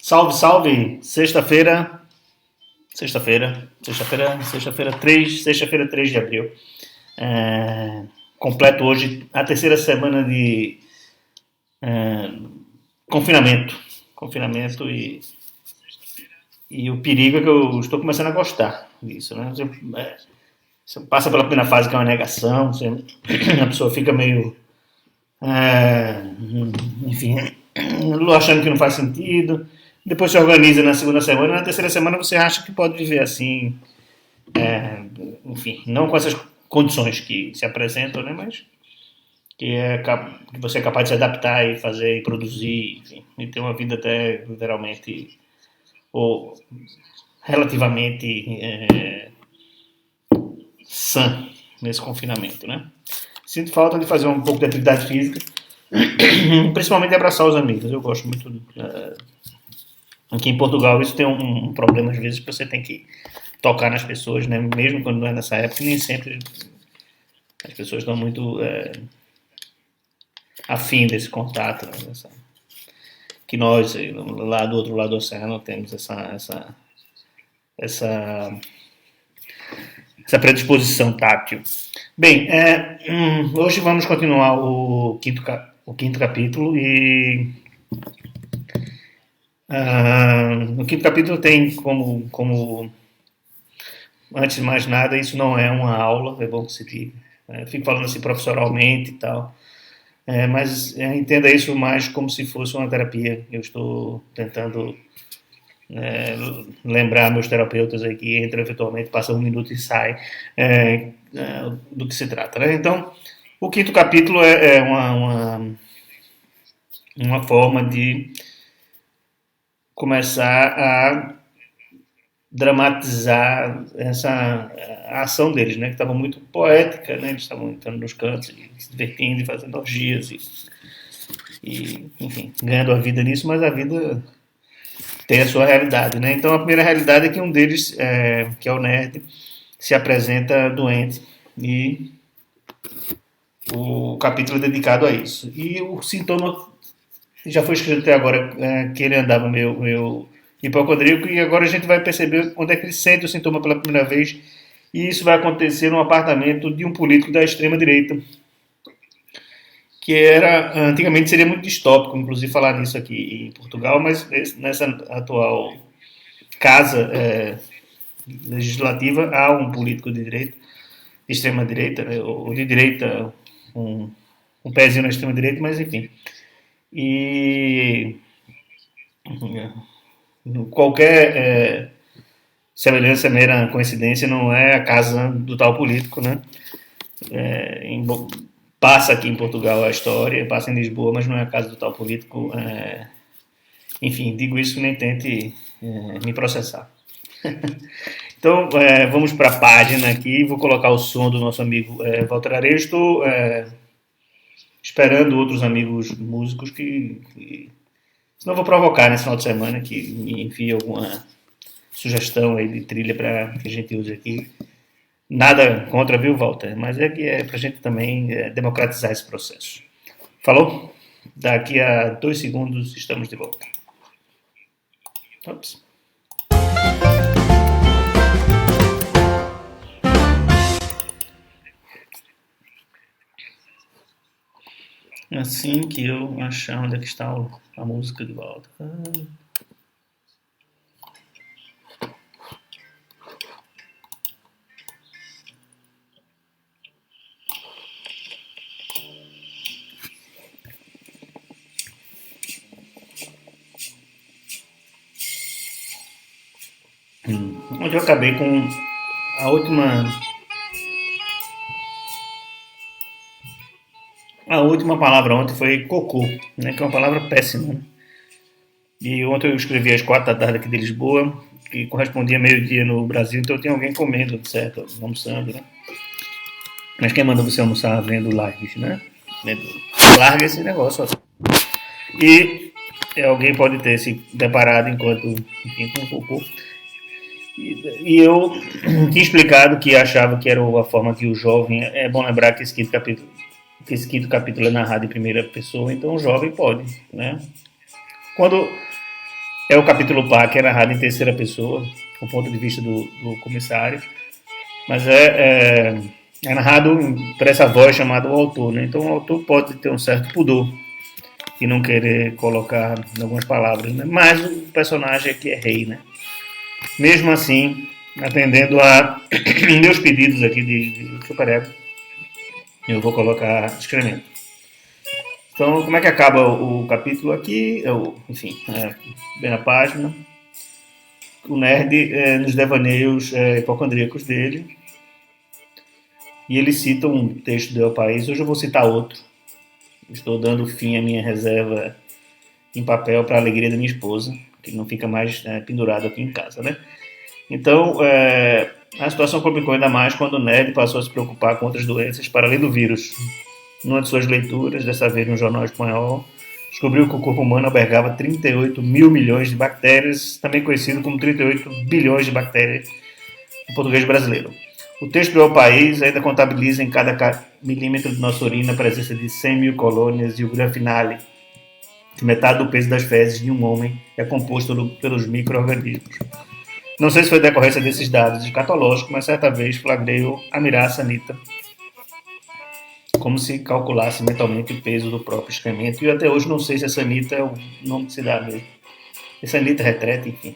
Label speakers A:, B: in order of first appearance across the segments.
A: Salve, salve! Sexta-feira, 3 de abril. Completo hoje a terceira semana de confinamento. E o perigo é que eu estou começando a gostar disso, né? Você passa pela primeira fase que é uma negação, a pessoa fica meio, enfim, achando que não faz sentido. Depois se organiza na segunda semana, na terceira semana você acha que pode viver assim, enfim, não com essas condições que se apresentam, né? Mas que você é capaz de se adaptar e fazer e produzir, enfim, e ter uma vida até literalmente ou relativamente sã nesse confinamento, né? Sinto falta de fazer um pouco de atividade física, principalmente de abraçar os amigos. Eu gosto muito. Aqui em Portugal isso tem um problema às vezes que você tem que tocar nas pessoas, né? Mesmo quando não é nessa época, nem sempre as pessoas estão muito afim desse contato, né? Que nós lá do outro lado do oceano temos essa predisposição tátil. Bem, hoje vamos continuar o quinto capítulo e no quinto capítulo tem como antes de mais nada, isso não é uma aula, é bom que se diga. Fico falando assim profissionalmente e tal, mas entenda isso mais como se fosse uma terapia. Eu estou tentando lembrar meus terapeutas aí que entra eventualmente, passa um minuto e sai, do que se trata, né? Então, o quinto capítulo é uma forma de começar a dramatizar a ação deles, né? Que estava muito poética, né? Eles estavam entrando nos cantos, se divertindo, fazendo orgias e, enfim, ganhando a vida nisso, mas a vida tem a sua realidade, né? Então a primeira realidade é que um deles, que é o nerd, se apresenta doente e o capítulo é dedicado a isso. E o sintoma já foi escrito até agora, que ele andava meio hipocondríaco, e agora a gente vai perceber onde é que ele sente o sintoma pela primeira vez, e isso vai acontecer no apartamento de um político da extrema-direita, que antigamente seria muito distópico, inclusive falar nisso aqui em Portugal, mas nessa atual casa legislativa há um político de direita, de extrema-direita, né, ou de direita, um pezinho na extrema-direita, mas enfim. E qualquer semelhança, mera coincidência, não é a casa do tal político, né? Passa aqui em Portugal a história, passa em Lisboa, mas não é a casa do tal político. Enfim, digo isso que nem tente me processar. Então, vamos para a página aqui, vou colocar o som do nosso amigo Walter Areia. Estou esperando outros amigos músicos senão vou provocar nesse final de semana que me envie alguma sugestão aí de trilha para que a gente use aqui. Nada contra, viu, Walter? Mas que é para a gente também democratizar esse processo. Falou? Daqui a 2 segundos estamos de volta. Ops. Assim que eu achar onde é que está a música de volta. Onde eu acabei com a última palavra ontem foi cocô, né, que é uma palavra péssima, né? E ontem eu escrevi às 4 da tarde aqui de Lisboa, que correspondia a meio-dia no Brasil, então tinha alguém comendo, certo, almoçando, né? Mas quem manda você almoçar vendo lives, né? Larga esse negócio, ó. E alguém pode ter se deparado enquanto, enfim, com cocô. E eu tinha explicado que achava que era a forma que o jovem... É bom lembrar que esse quinto capítulo é narrado em primeira pessoa, então o jovem pode, né? Quando É o capítulo Pá, que é narrado em terceira pessoa, com o ponto de vista do comissário, mas é narrado por essa voz chamada o autor, né? Então o autor pode ter um certo pudor e não querer colocar algumas palavras, né? Mas o personagem aqui é rei, né? Mesmo assim, atendendo a meus pedidos aqui de superego, eu vou colocar excremento. Então, como é que acaba o capítulo aqui? Enfim, bem na página. O nerd nos devaneios hipocondríacos dele. E ele cita um texto do El País. Hoje eu vou citar outro. Estou dando fim à minha reserva em papel para a alegria da minha esposa, que não fica mais pendurado aqui em casa, né? Então, a situação complicou ainda mais quando o nerd passou a se preocupar com outras doenças para além do vírus. Numa de suas leituras, dessa vez no jornal espanhol, descobriu que o corpo humano albergava 38 mil milhões de bactérias, também conhecido como 38 bilhões de bactérias em português brasileiro. O texto do El País ainda contabiliza em cada milímetro de nossa urina a presença de 100 mil colônias e o gran finale, que metade do peso das fezes de um homem é composto pelos micro-organismos. Não sei se foi decorrência desses dados escatológicos, mas certa vez flagrei-o a mirar a sanita como se calculasse mentalmente o peso do próprio excremento. E até hoje não sei se a sanita é o nome que se dá mesmo. A sanita retreta, enfim.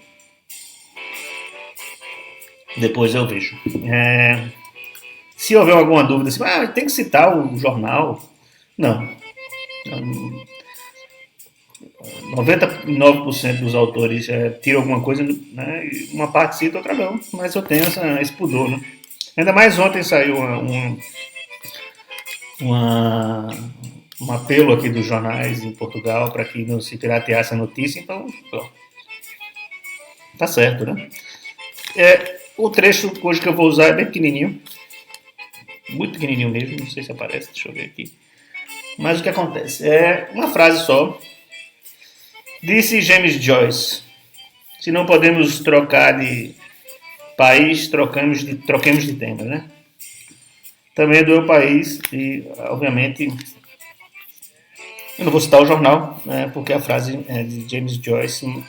A: Depois eu vejo. Se houver alguma dúvida, assim, tem que citar o jornal. Não. 99% dos autores tiram alguma coisa, né? Uma parte cita, outra não. Mas eu tenho esse pudor, né? Ainda mais ontem saiu uma, um apelo aqui dos jornais em Portugal para que não se pirateasse a notícia, então, tá certo, né? O trecho hoje que eu vou usar é bem pequenininho, muito pequenininho mesmo, não sei se aparece, deixa eu ver aqui. Mas o que acontece? É uma frase só. Disse James Joyce: se não podemos trocar de país, troquemos de tema, né? Também é do meu país e, obviamente, eu não vou citar o jornal, né, porque a frase é de James Joyce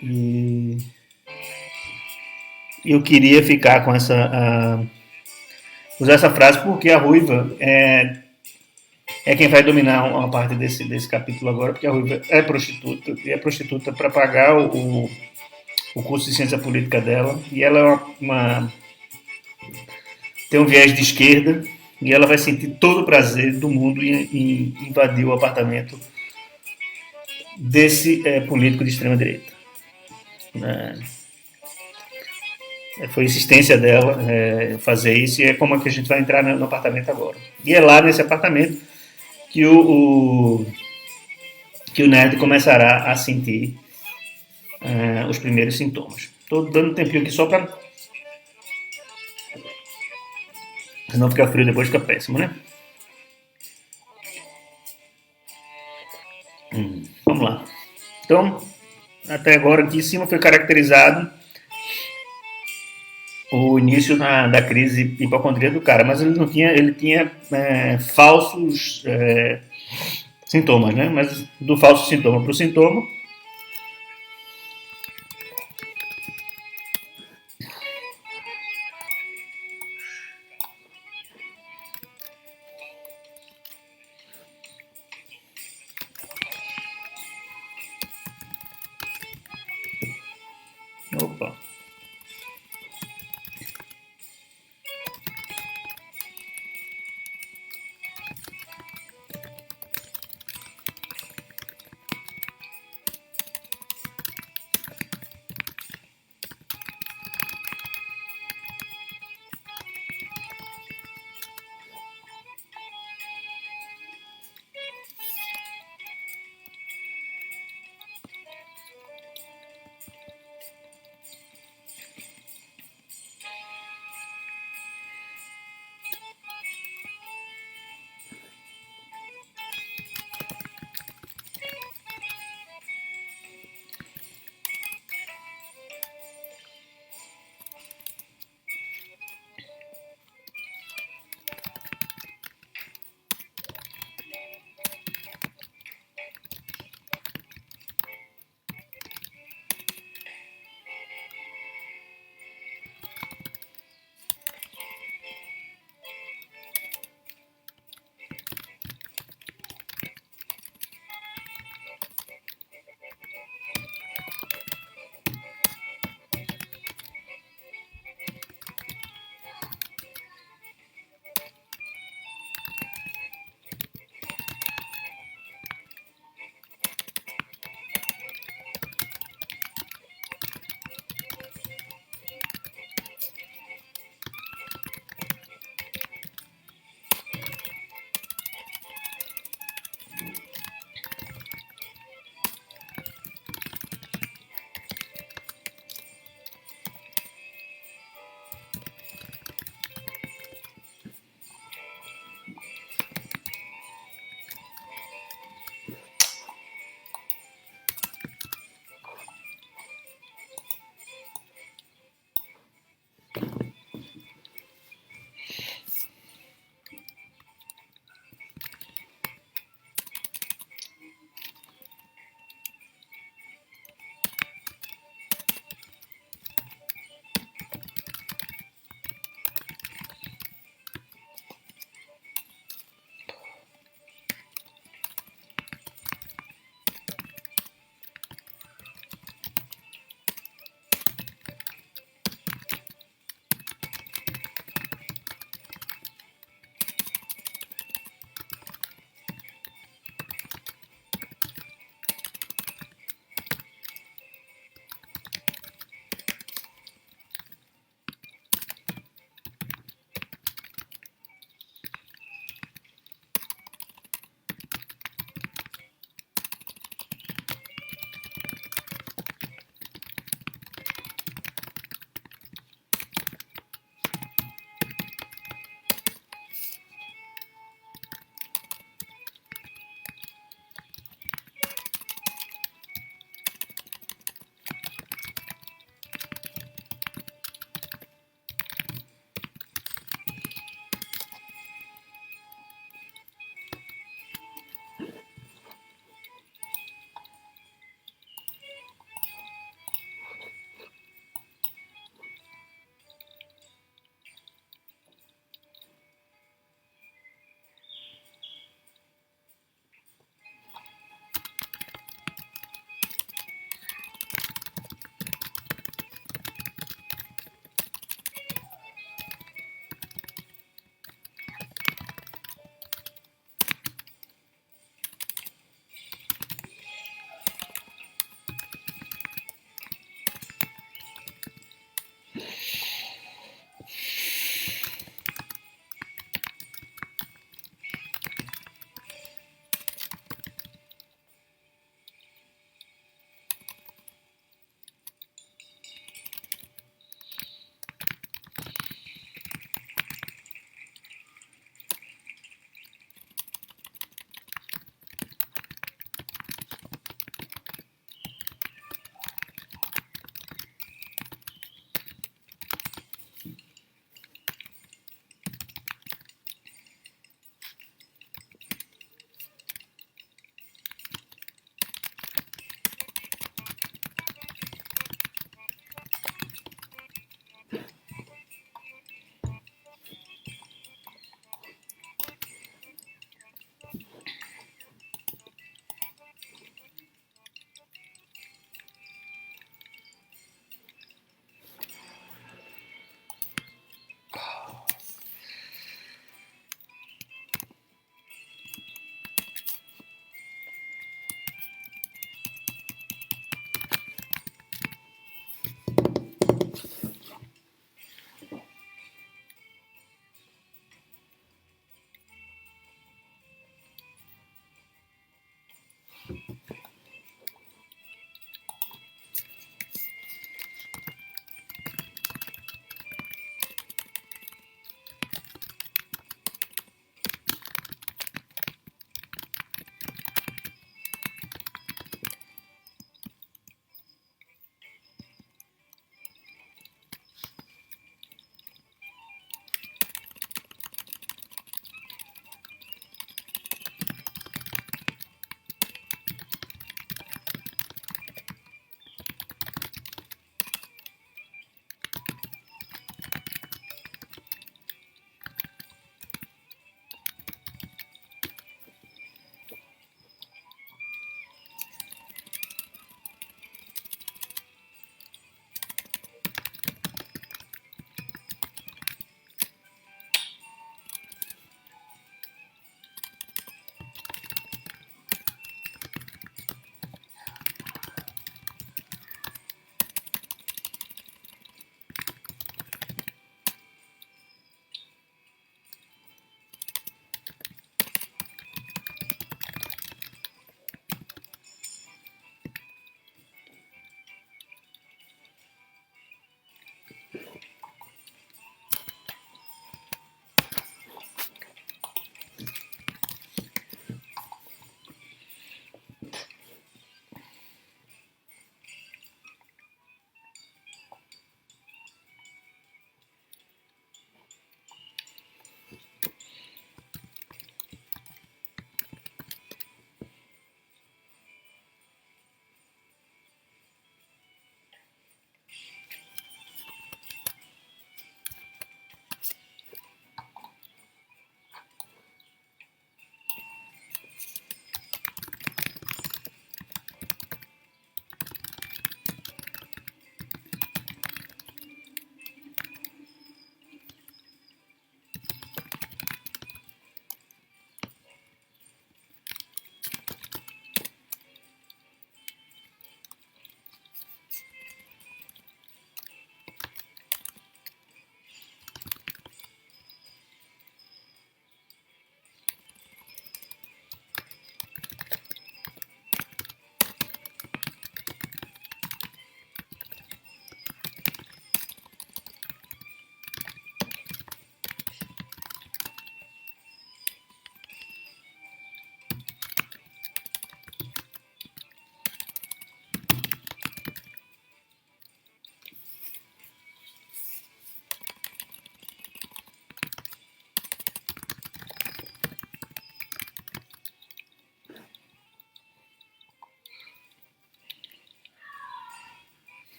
A: e eu queria ficar com usar essa frase porque a Ruiva é quem vai dominar uma parte desse capítulo agora, porque a Ruiva é prostituta, e é prostituta para pagar o curso de ciência política dela, e ela é tem um viés de esquerda, e ela vai sentir todo o prazer do mundo em invadir o apartamento desse político de extrema direita. Foi insistência dela fazer isso, e é como que a gente vai entrar no apartamento agora. E é lá nesse apartamento que que o nerd começará a sentir os primeiros sintomas. Estou dando um tempinho aqui só para senão fica frio, depois fica péssimo, né? Vamos lá. Então, até agora aqui em cima foi caracterizado o início da crise hipocondríaca do cara, mas ele tinha falsos sintomas, né? Mas do falso sintoma para o sintoma. Opa.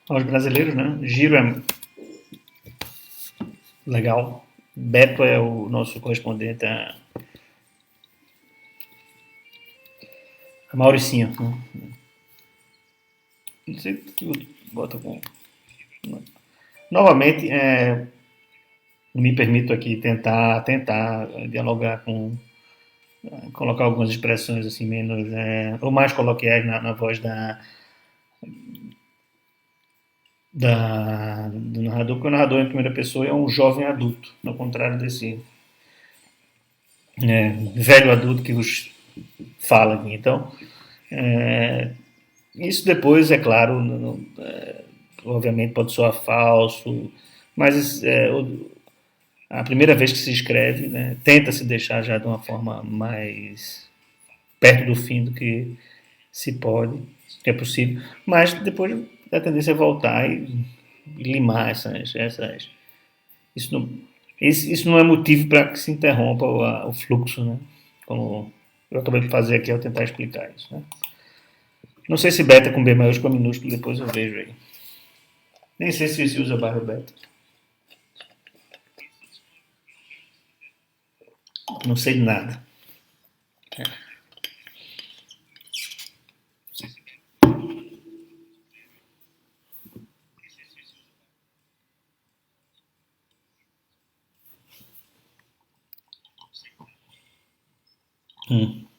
A: Aos brasileiros, né? Giro é legal. Beto é o nosso correspondente a Mauricinho, né? Não sei o que tu bota com. Novamente, me permito aqui tentar dialogar com, colocar algumas expressões assim menos, ou mais coloquiais na voz do narrador, porque o narrador em primeira pessoa é um jovem adulto, ao contrário desse velho adulto que os fala aqui. Então, é, isso depois, é claro, obviamente pode soar falso, mas a primeira vez que se escreve, né, tenta se deixar já de uma forma mais perto do fim do que se pode, que é possível, mas depois a tendência é voltar e limar essas isso não, isso não é motivo para que se interrompa o fluxo, né? Como eu acabei de fazer aqui ao tentar explicar isso, né? Não sei se beta com B maiúsculo ou minúsculo, depois eu vejo aí. Nem sei se usa barra beta. Não sei de nada. Hum.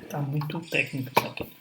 A: Tá muito técnico isso aqui.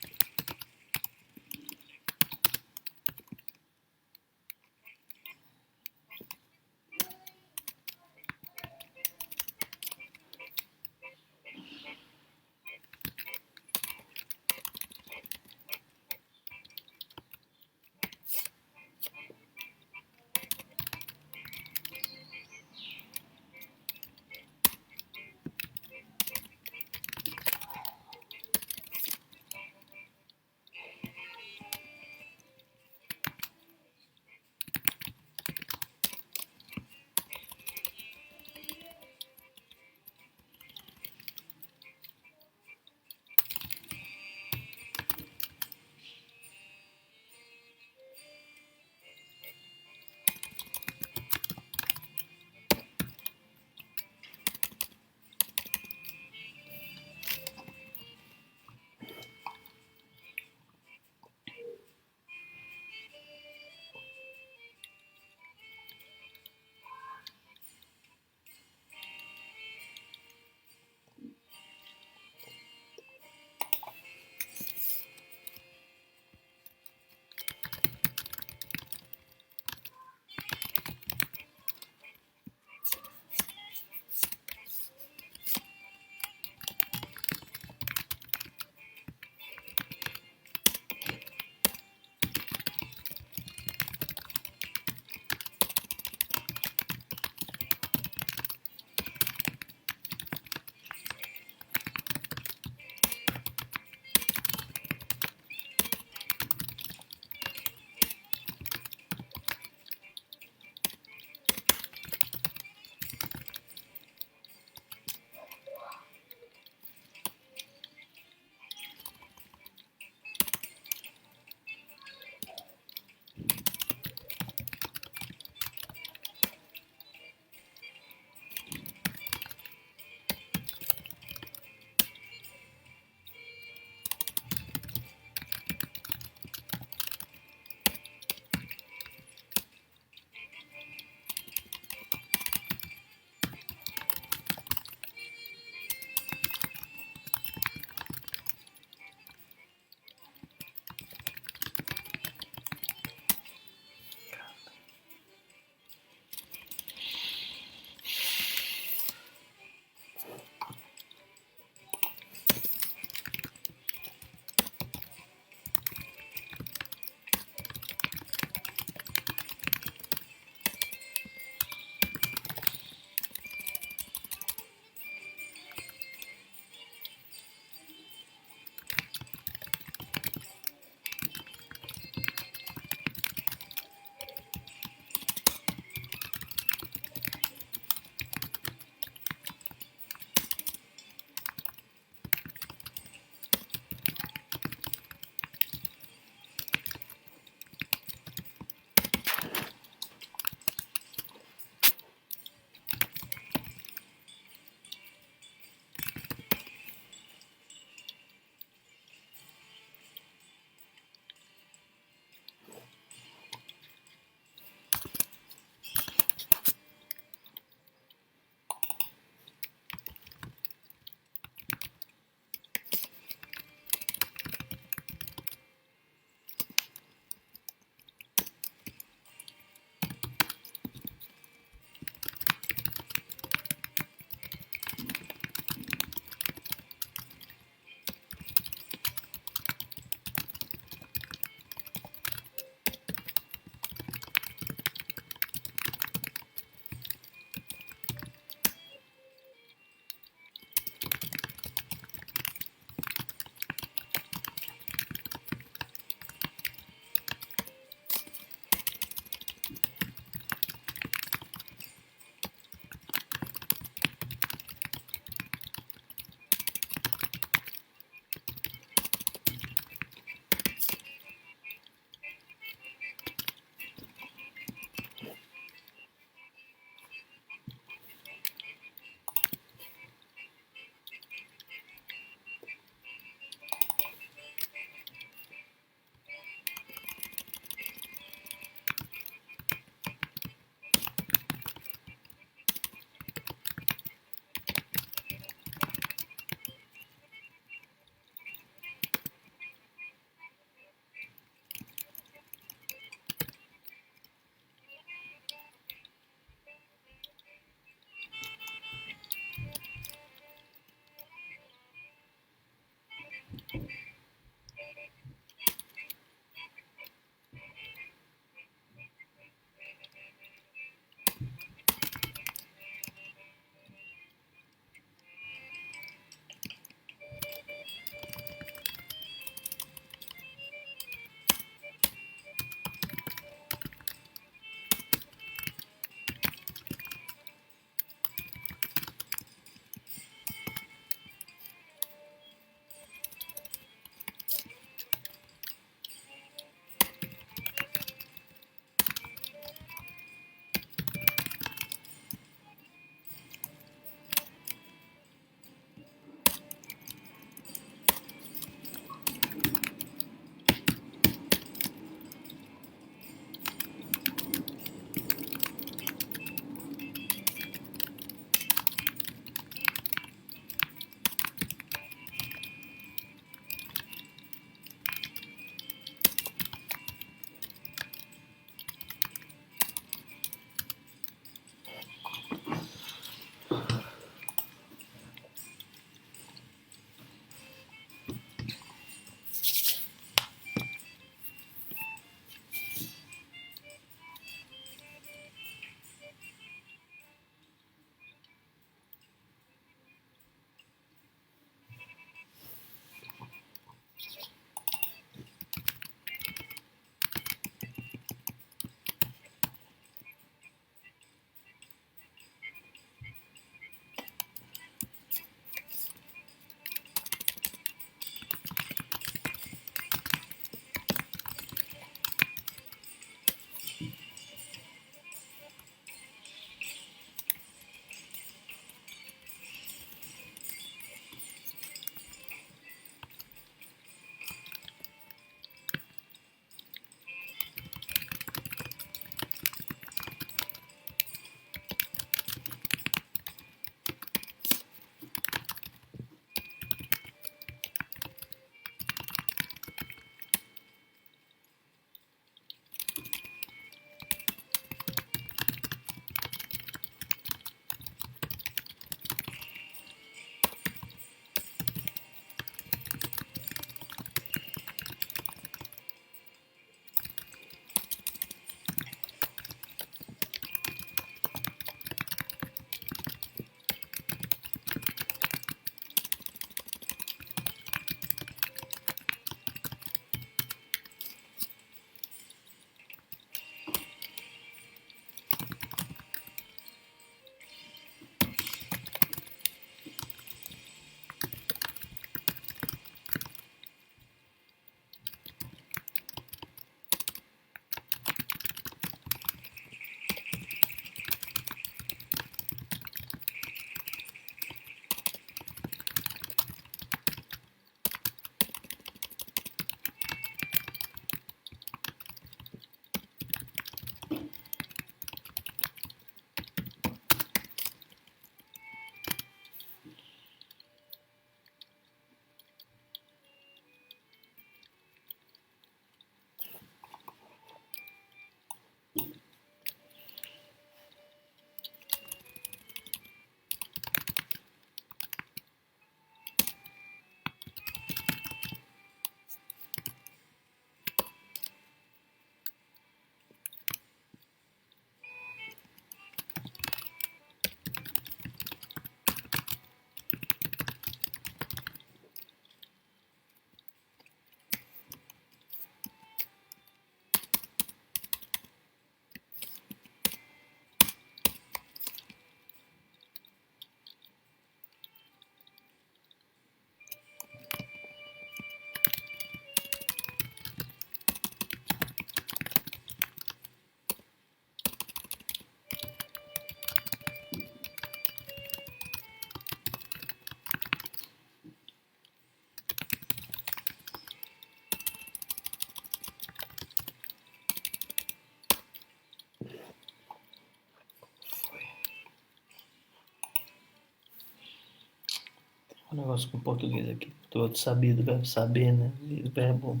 A: um negócio com português aqui. Do outro sabia, do verbo saber, né? E do verbo.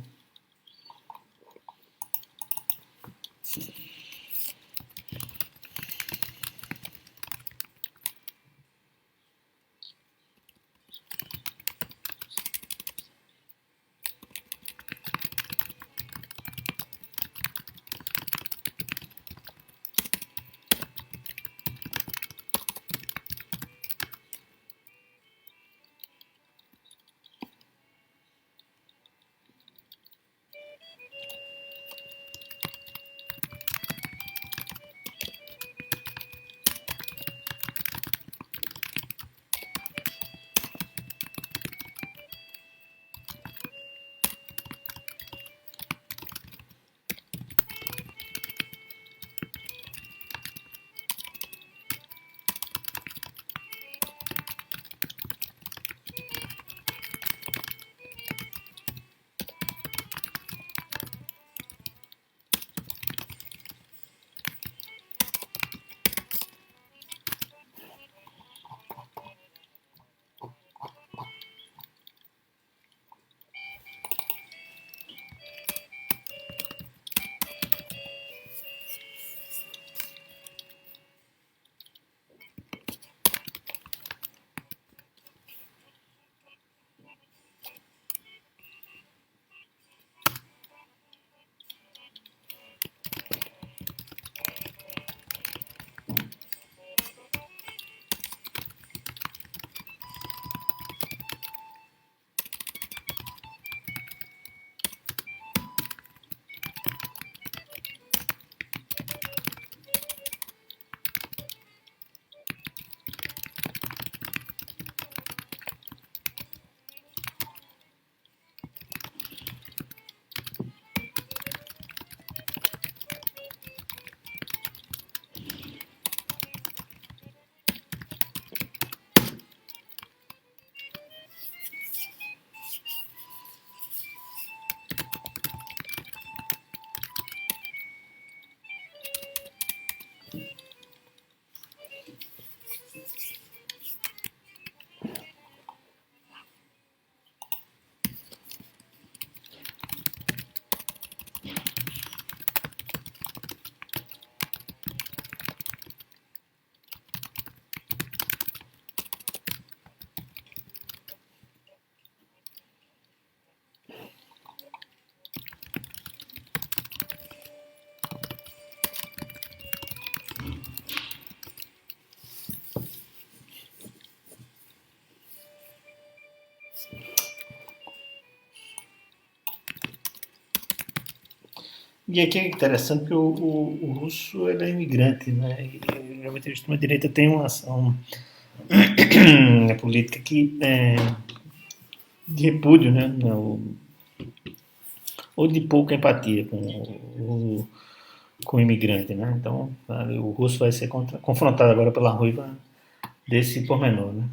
A: E aqui é interessante porque o russo ele é imigrante, né? E realmente a extrema-direita tem uma ação política que de repúdio, né? Ou de pouca empatia com o imigrante, né? Então o russo vai ser confrontado agora pela ruiva desse pormenor, né?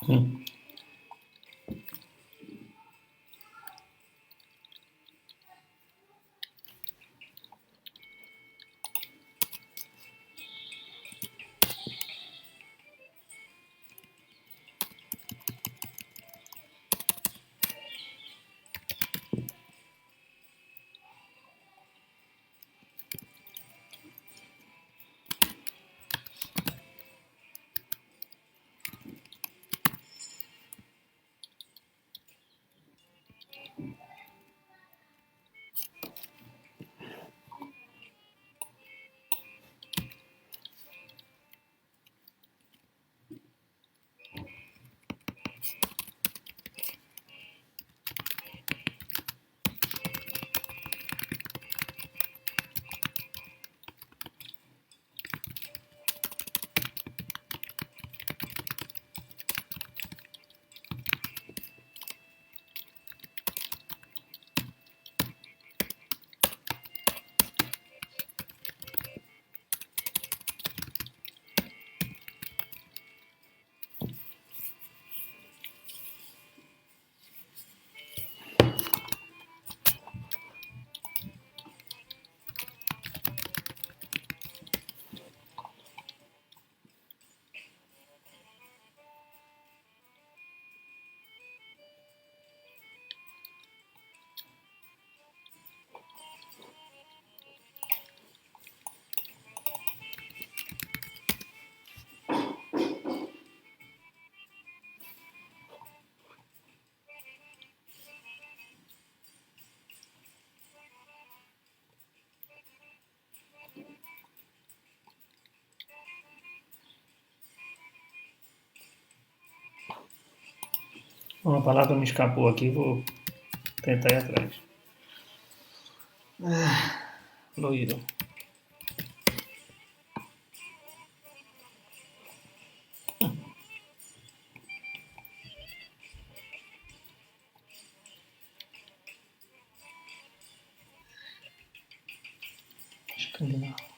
A: Hum. Uma palavra me escapou aqui, vou tentar ir atrás. Loiro. Escandinavo.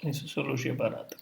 A: em sociologia barata.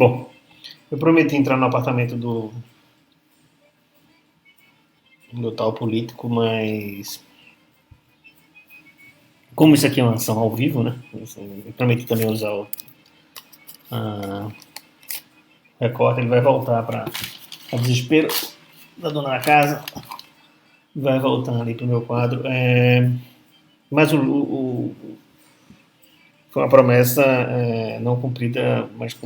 A: Bom, eu prometi entrar no apartamento do tal político, mas como isso aqui é uma ação ao vivo, né? Eu prometi também usar o recorte, ele vai voltar para o desespero da dona da casa, vai voltar ali para o meu quadro. Mas foi uma promessa não cumprida, mas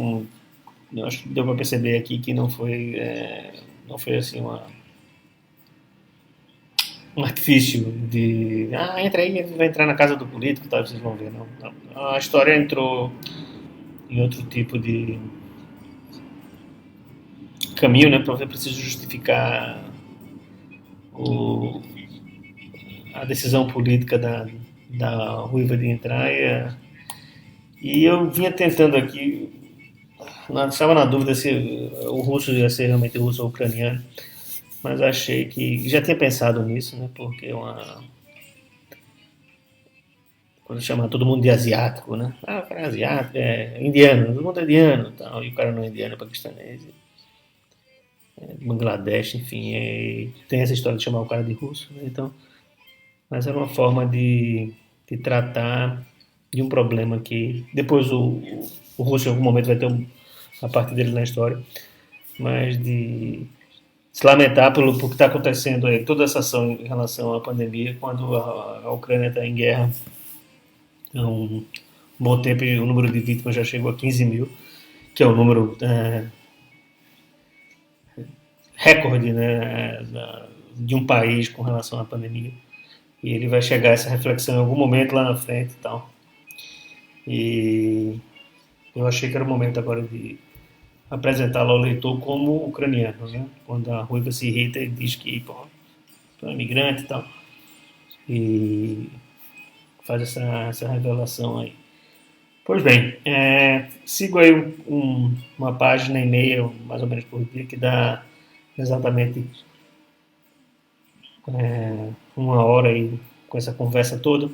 A: eu acho que deu para perceber aqui que não foi assim um artifício de entra aí, vai entrar na casa do político, tá, vocês vão ver. Não, não. A história entrou em outro tipo de caminho, né? Porque é preciso justificar o, a decisão política da Ruiva de entrar. E eu vinha tentando aqui, estava na dúvida se o russo ia ser realmente russo ou ucraniano, mas achei que já tinha pensado nisso, né? Porque quando chama todo mundo de asiático, né? Ah, o cara é asiático, é indiano, todo mundo é indiano, tal, e o cara não é indiano, é paquistanês, Bangladesh, enfim, tem essa história de chamar o cara de russo, né? Então, mas era uma forma de tratar de um problema que depois o russo em algum momento vai ter a parte dele na história, mas de se lamentar pelo que está acontecendo aí, toda essa ação em relação à pandemia, quando a Ucrânia está em guerra há um bom tempo e o número de vítimas já chegou a 15 mil, que é o número recorde, né, de um país com relação à pandemia. E ele vai chegar a essa reflexão em algum momento lá na frente e tal. E eu achei que era o momento agora de apresentá-lo ao leitor como ucraniano, né? Quando a Ruiva se irrita e diz que é imigrante e tal. E faz essa revelação aí. Pois bem, sigo aí uma página e meia, mais ou menos por dia, que dá exatamente uma hora aí com essa conversa toda.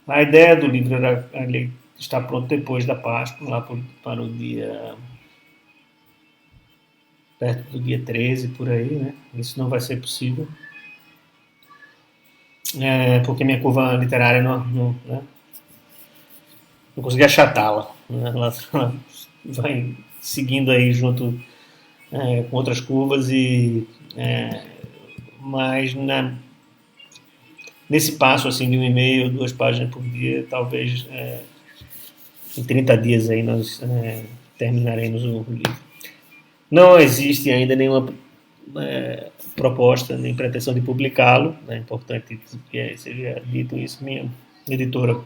A: A ideia do livro era ele estar pronto depois da Páscoa, lá para o dia perto do dia 13, por aí, né? Isso não vai ser possível, porque minha curva literária não consegui achatá-la. Né? Ela vai seguindo aí junto com outras curvas mas nesse passo assim de um e-mail, 2 páginas por dia, talvez em 30 dias aí nós terminaremos o livro. Não existe ainda nenhuma proposta nem pretensão de publicá-lo. É importante que seja dito isso. Minha editora,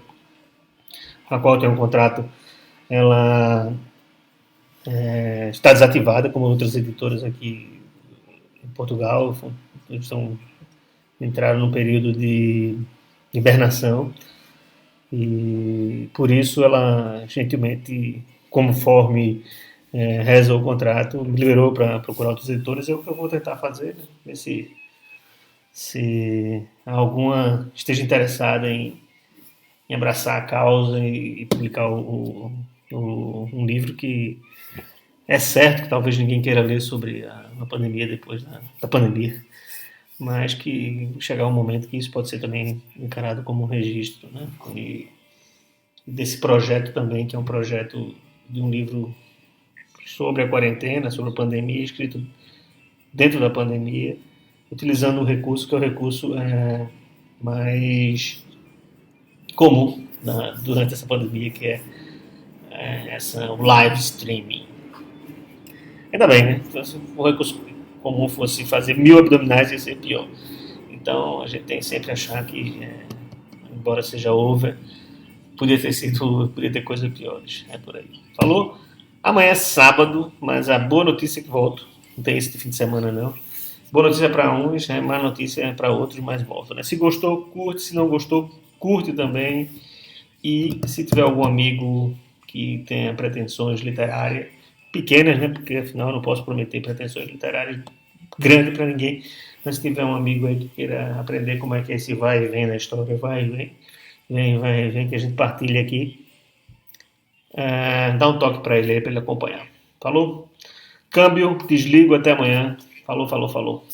A: a qual eu tenho um contrato, ela está desativada, como outras editoras aqui em Portugal. Entraram num período de hibernação e por isso ela gentilmente, conforme reza o contrato, me liberou para procurar outros editores. É o que eu vou tentar fazer, né? Ver se alguma esteja interessada em abraçar a causa e publicar um livro que é certo que talvez ninguém queira ler sobre a pandemia depois da pandemia, mas que chegar um momento que isso pode ser também encarado como um registro, né? E desse projeto também, que é um projeto de um livro sobre a quarentena, sobre a pandemia, escrito dentro da pandemia, utilizando um recurso que é o recurso mais comum durante essa pandemia, que é o live streaming. Ainda bem, né? Se o recurso comum fosse fazer 1000 abdominais, ia ser pior. Então a gente tem que sempre achar que, embora seja over, podia ter coisas piores. É por aí. Falou? Amanhã é sábado, mas a boa notícia é que volto. Não tem esse fim de semana, não. Boa notícia para uns, má notícia para outros, mas volto. Né? Se gostou, curte. Se não gostou, curte também. E se tiver algum amigo que tenha pretensões literárias, pequenas, né? Porque afinal eu não posso prometer pretensões literárias grandes para ninguém. Mas se tiver um amigo aí que queira aprender como é que é esse vai e vem na história, vai e vem que a gente partilha aqui, dá um toque para ele aí, para ele acompanhar. Falou? Câmbio, desligo, até amanhã. Falou, falou, falou.